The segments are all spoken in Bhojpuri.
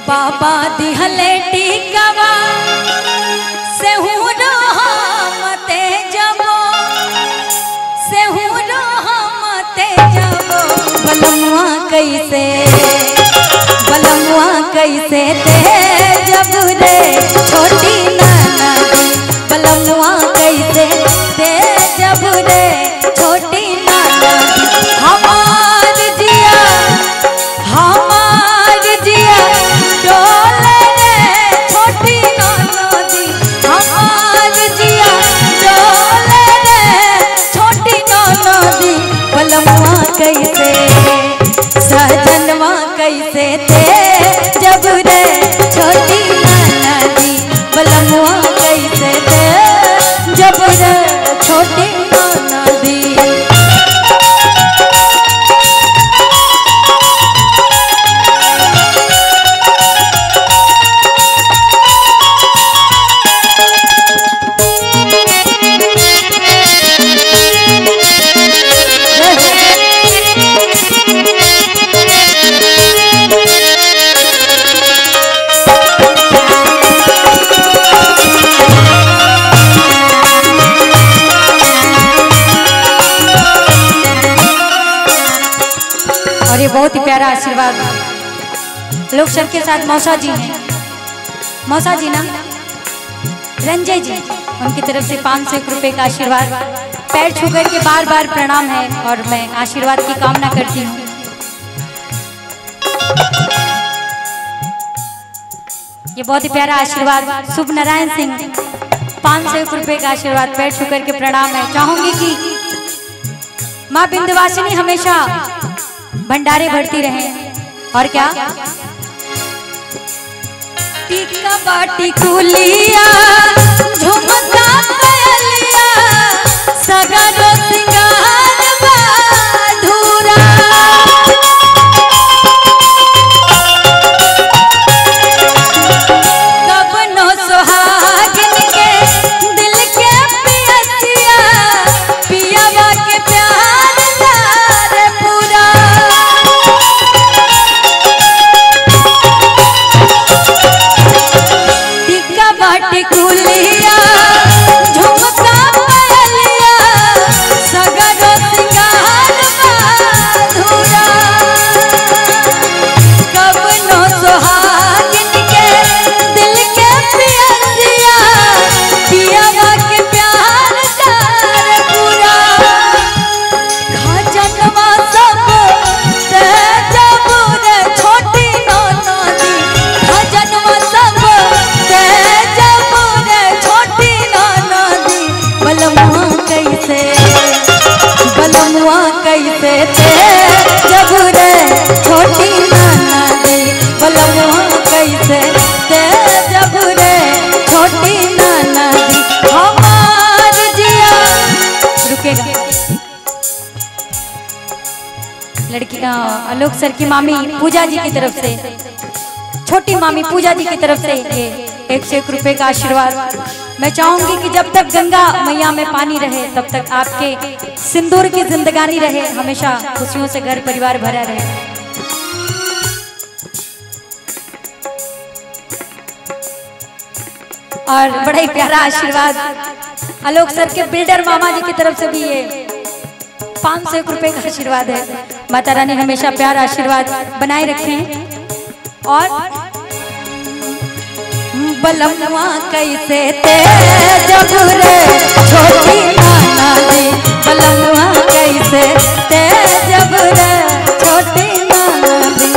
बाबा दिहले टिकवा से रहमते जबो से रहमते जबो बलमुआ कैसे ते जब रे छोटी नाना दी बलमुआ कैसे ते जब रे छोटी नाना दी हमार जिया डोले रे छोटी नाना दी हमार जिया डोले रे छोटी नाना दी बलमुआ कैसे सजनवा कैसे ते जब रे छोटी नाना दी बलमुआ कैसे ते जब रे छोटी नाना दी। और ये बहुत ही प्यारा आशीर्वाद लोग सर के साथ मौसा जी हैं, मौसा जी ना रंजय जी, उनकी तरफ से 500 रुपए का आशीर्वाद पैर छू कर के बार बार प्रणाम है और मैं आशीर्वाद की कामना करती हूँ। ये बहुत ही प्यारा आशीर्वाद शुभ नारायण सिंह 500 रुपए का आशीर्वाद पैर छू कर के प्रणाम है। चाहूंगी कि माँ विंध्यवासिनी हमेशा भंडारे भरती रहे और क्या टीका बाटी कुलिया झुमका पयलिया सगरो सिंगार बाधुरा कबनो सुहागिन के दिल के पियसिया पियावा के प्यार तार पूरा कुलिया झुमका पयलिया सगरो सिंगार बाधुरा कबनो सुहागिन के दिल के पियसिया पियावा के प्यार तार पूरा खजनवा सब ते जब रे छोटी नाना दी खजनवा सब ते बलमुआ कैसे ते जब रे छोटी नाना दी बलमुआ कैसे ते जब रे छोटी नाना दी हमार जिया रुकेगा लड़की आलोक सर की मामी पूजा जी की तरफ से छोटी मामी पूजा जी की तरफ से 101 रुपए का आशीर्वाद। मैं चाहूंगी कि जब तक गंगा मैया में पानी रहे तब तक आपके सिंदूर की जिंदगानी रहे, हमेशा खुशियों से घर परिवार भरा रहे। और बड़ा ही प्यारा आशीर्वाद आलोक सर के बिल्डर मामा जी की तरफ से भी ये 500 रुपए का आशीर्वाद है। माता रानी हमेशा प्यारा आशीर्वाद बनाए रखें। और बलमुआ कैसे ते जब रे छोटी नाना दी बलमुआ कैसे ते जब रे छोटी नाना दी।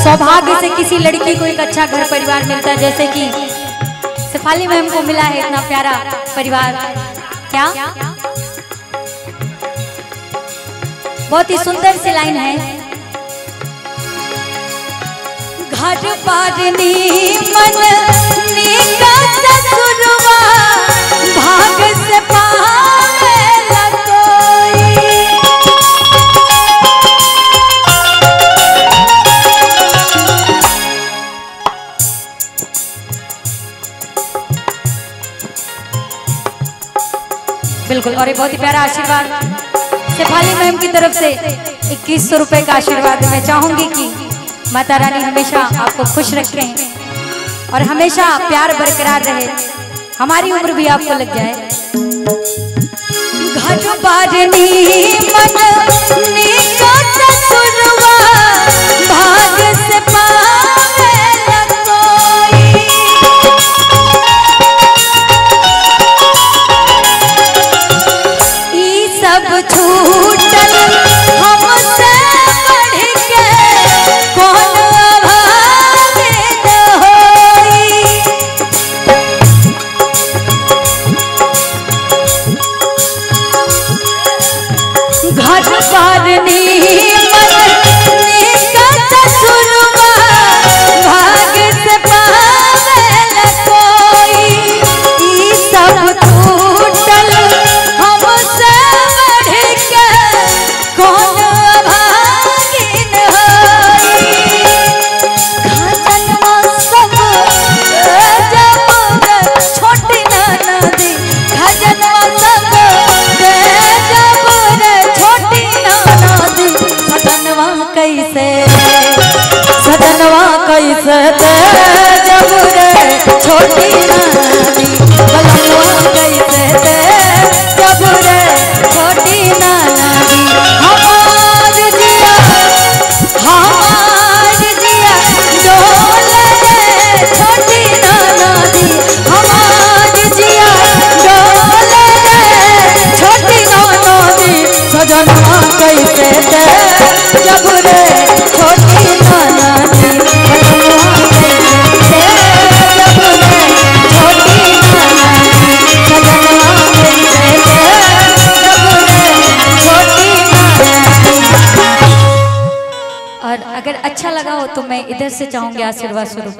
सौभाग्य से किसी लड़की को एक अच्छा घर परिवार मिलता है, जैसे कि शेफाली मैम को मिला है इतना प्यारा परिवार। क्या बहुत ही सुंदर सी लाइन है। घर पारनी मन नीका ससुरवा भाग से पावे कोई। बिल्कुल, और ये बहुत ही प्यारा आशीर्वाद शेफाली मैम की तरफ से 2100 रुपए का आशीर्वाद। मैं चाहूंगी कि माता रानी हमेशा आपको खुश रखें और हमेशा प्यार बरकरार रहे, हमारी उम्र भी आपको लग जाए। घर बारनी मन नीका ससुरवा भाग से पावे कोई। ई सब छूटल हमसे बढ़ के कौन अभागिन होई। घर बारनी मन नीका ससुरवा भाग से पावे कोई। ई सब छूटल हमसे बढ़ के कौन अभागिन होई। खजनवा सब जब छोटी ननदी, खजनवा सब जब छोटी ननदी। सदनवा कैसे, सदनवा कैसे जब रे छोटी ननदी। बलनवा कैसे जब रे छोटी ननदी। हमार जिया, हमार जिया डोले रे छोटी ननदी। हमार जिया डोले रे छोटी ननदी। सजनवा कैसे जब रे छोटी ननदी। बलनवा कैसे जब रे छोटी ननदी। सजनवा कैसे जब रे छोटी ननदी। और अगर अच्छा लगा हो तो मैं इधर से चाहूंगी आशीर्वाद स्वरूप।